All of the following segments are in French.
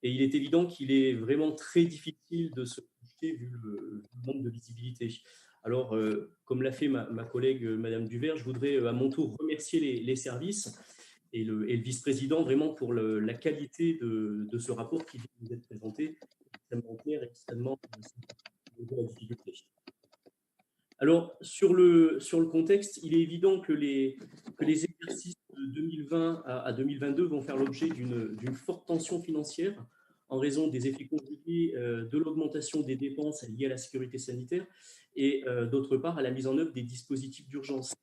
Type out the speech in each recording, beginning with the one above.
et il est évident qu'il est vraiment très difficile de se projeter vu le manque de visibilité. Alors, comme l'a fait ma collègue Madame Duvert, je voudrais à mon tour remercier les services et le vice-président vraiment pour la qualité de ce rapport qui vient de nous être présenté, extrêmement clair, extrêmement la difficulté. Alors, sur le contexte, il est évident que les exercices de 2020 à 2022 vont faire l'objet d'une forte tension financière en raison des effets conjugués de l'augmentation des dépenses liées à la sécurité sanitaire et d'autre part à la mise en œuvre des dispositifs d'urgence.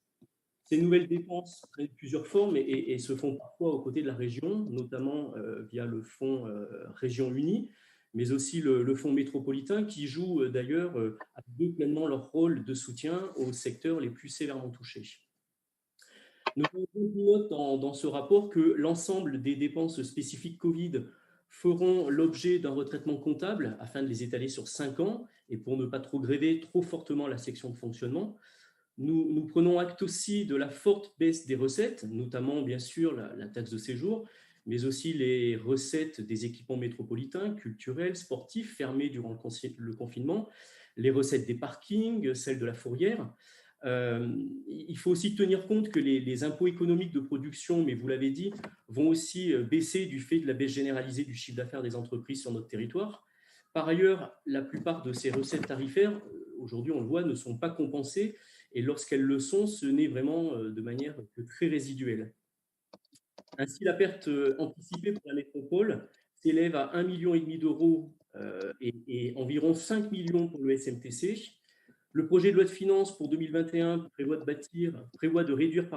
Ces nouvelles dépenses prennent plusieurs formes et se font parfois aux côtés de la région, notamment via le fonds Région Unie, mais aussi le fonds métropolitain qui joue d'ailleurs à deux pleinement leur rôle de soutien aux secteurs les plus sévèrement touchés. Nous notons dans ce rapport que l'ensemble des dépenses spécifiques Covid feront l'objet d'un retraitement comptable afin de les étaler sur 5 ans et pour ne pas trop gréver trop fortement la section de fonctionnement. Nous prenons acte aussi de la forte baisse des recettes, notamment bien sûr la taxe de séjour, mais aussi les recettes des équipements métropolitains, culturels, sportifs, fermés durant le confinement, les recettes des parkings, celles de la fourrière. Il faut aussi tenir compte que les impôts économiques de production, mais vous l'avez dit, vont aussi baisser du fait de la baisse généralisée du chiffre d'affaires des entreprises sur notre territoire. Par ailleurs, la plupart de ces recettes tarifaires, aujourd'hui on le voit, ne sont pas compensées et lorsqu'elles le sont, ce n'est vraiment de manière que très résiduelle. Ainsi, la perte anticipée pour la métropole s'élève à 1,5 million d'euros et environ 5 millions pour le SMTC. Le projet de loi de finances pour 2021 prévoit de réduire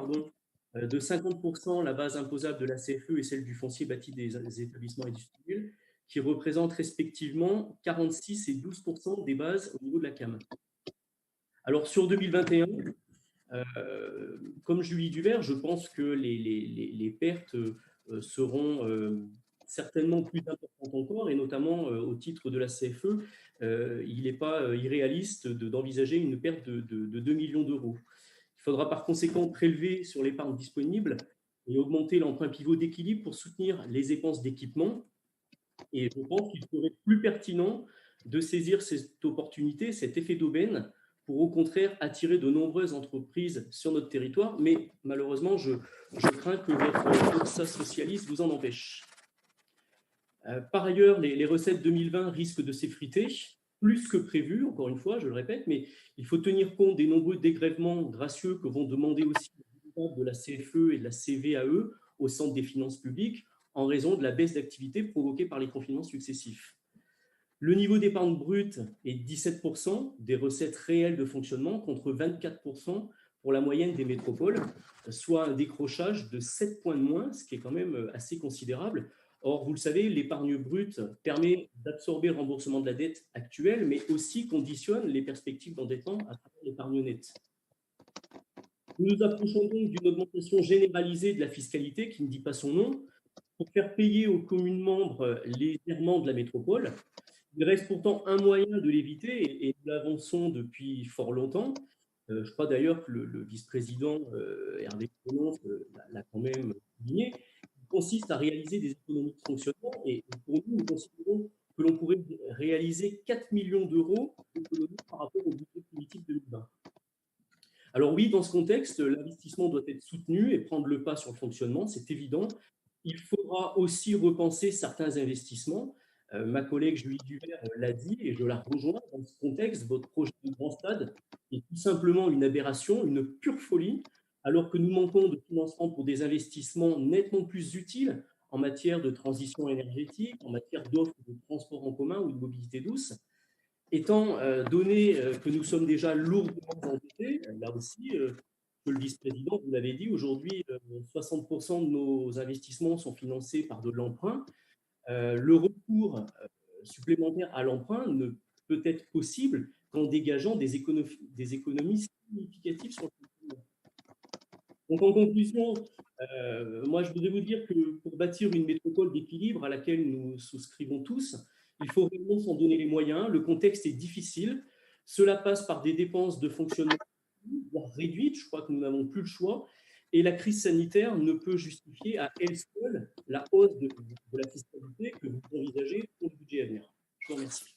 de 50% la base imposable de la CFE et celle du foncier bâti des établissements industriels, qui représentent respectivement 46 et 12% des bases au niveau de la CAM. Alors sur 2021, comme Julie Duvert, je pense que les pertes seront certainement plus importantes encore, et notamment au titre de la CFE, il n'est pas irréaliste d'envisager une perte de 2 millions d'euros. Il faudra par conséquent prélever sur l'épargne disponible et augmenter l'emprunt pivot d'équilibre pour soutenir les dépenses d'équipement. Et je pense qu'il serait plus pertinent de saisir cette opportunité, cet effet d'aubaine, pour au contraire attirer de nombreuses entreprises sur notre territoire. Mais malheureusement, je crains que votre forçat socialiste vous en empêche. Par ailleurs, les recettes 2020 risquent de s'effriter, plus que prévu, encore une fois, je le répète, mais il faut tenir compte des nombreux dégrèvements gracieux que vont demander aussi de la CFE et de la CVAE au centre des finances publiques en raison de la baisse d'activité provoquée par les confinements successifs. Le niveau d'épargne brute est 17% des recettes réelles de fonctionnement contre 24% pour la moyenne des métropoles, soit un décrochage de 7 points de moins, ce qui est quand même assez considérable. Or, vous le savez, l'épargne brute permet d'absorber le remboursement de la dette actuelle, mais aussi conditionne les perspectives d'endettement à travers l'épargne nette. Nous nous approchons donc d'une augmentation généralisée de la fiscalité qui ne dit pas son nom pour faire payer aux communes membres les errements de la métropole. Il reste pourtant un moyen de l'éviter et nous l'avançons depuis fort longtemps. Je crois d'ailleurs que le vice-président Hervé Collomb l'a quand même souligné. Il consiste à réaliser des économies de fonctionnement et pour nous considérons que l'on pourrait réaliser 4 millions d'euros d'économies par rapport au budget primitif 2020. Alors oui, dans ce contexte, l'investissement doit être soutenu et prendre le pas sur le fonctionnement, c'est évident. Il faudra aussi repenser certains investissements. Ma collègue Julie Duvert l'a dit et je la rejoins. Dans ce contexte, votre projet de grand stade est tout simplement une aberration, une pure folie, alors que nous manquons de financement pour des investissements nettement plus utiles en matière de transition énergétique, en matière d'offres de transport en commun ou de mobilité douce. Étant donné que nous sommes déjà lourdement endettés, là aussi, que le vice-président, vous l'avez dit, aujourd'hui, 60% de nos investissements sont financés par de l'emprunt. Le recours supplémentaire à l'emprunt ne peut être possible qu'en dégageant des économies significatives sur le fonctionnement. Donc, en conclusion, moi, je voudrais vous dire que pour bâtir une métropole d'équilibre à laquelle nous souscrivons tous, il faut vraiment s'en donner les moyens. Le contexte est difficile. Cela passe par des dépenses de fonctionnement réduites. Je crois que nous n'avons plus le choix. et la crise sanitaire ne peut justifier à elle seule la hausse de la fiscalité que vous envisagez pour le budget à venir. Je vous remercie.